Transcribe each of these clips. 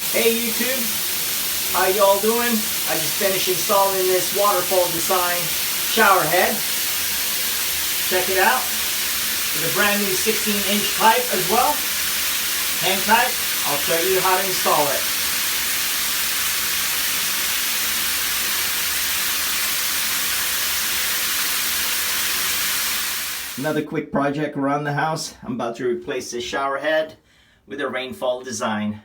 Hey YouTube, how y'all doing? I just finished installing this waterfall design shower head. Check it out. With a brand new 16-inch pipe as well. Hang tight, I'll show you how to install it. Another quick project around the house. I'm about to replace this shower head with a rainfall design.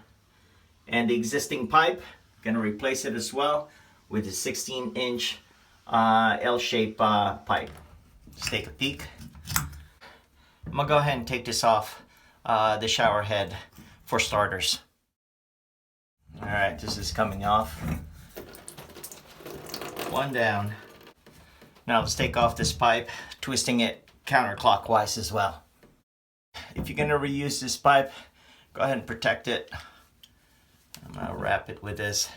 And the existing pipe, gonna replace it as well with a 16-inch L-shaped pipe. Let's take a peek. I'm gonna go ahead and take this off the shower head for starters. All right, this is coming off. One down. Now let's take off this pipe, twisting it counterclockwise as well. If you're gonna reuse this pipe, go ahead and protect it. I'm gonna wrap it with this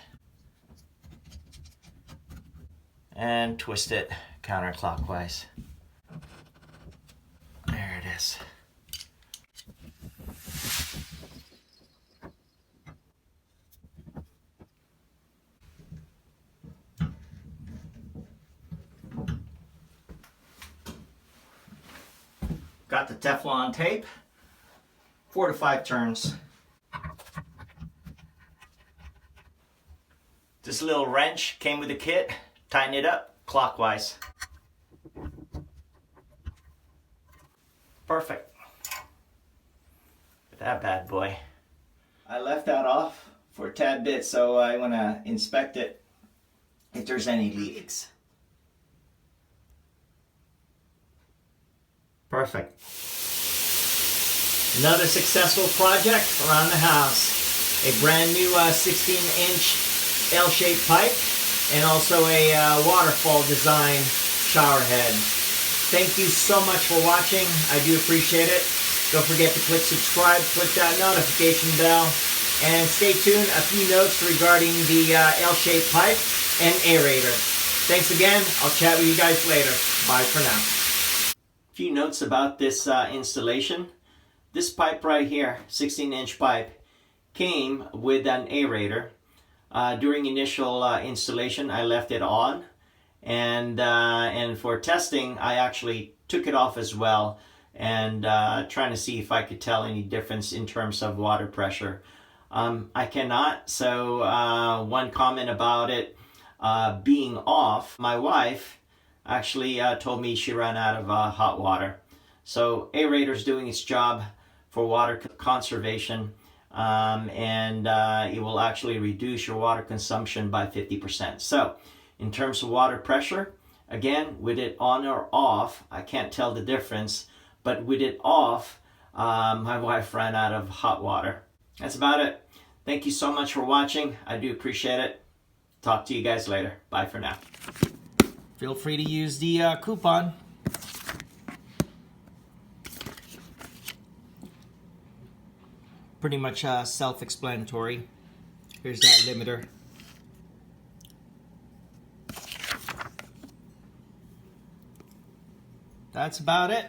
and twist it counterclockwise. There it is. Got the Teflon tape, 4 to 5 turns. This little wrench came with the kit. Tighten it up clockwise. Perfect. That bad boy. I left that off for a tad bit, so I want to inspect it if there's any leaks. Perfect. Another successful project around the house. A brand new 16-inch L-shaped pipe and also a waterfall design shower head. Thank you so much for watching. I do appreciate it. Don't forget to click subscribe, click that notification bell, and stay tuned. A few notes regarding the L-shaped pipe and aerator. Thanks again. I'll chat with you guys later. Bye for now. Few notes about this installation. This pipe right here, 16-inch pipe, came with an aerator. During initial installation, I left it on, and for testing, I actually took it off as well, and trying to see if I could tell any difference in terms of water pressure. I cannot. So one comment about it being off, my wife actually told me she ran out of hot water. So aerator's doing its job for water conservation, and it will actually reduce your water consumption by 50%. So in terms of water pressure, again, with it on or off, I can't tell the difference, but with it off, my wife ran out of hot water. That's about it. Thank you so much for watching. I do appreciate it. Talk to you guys later. Bye for now. Feel free to use the coupon. Pretty much self-explanatory. Here's that limiter. That's about it.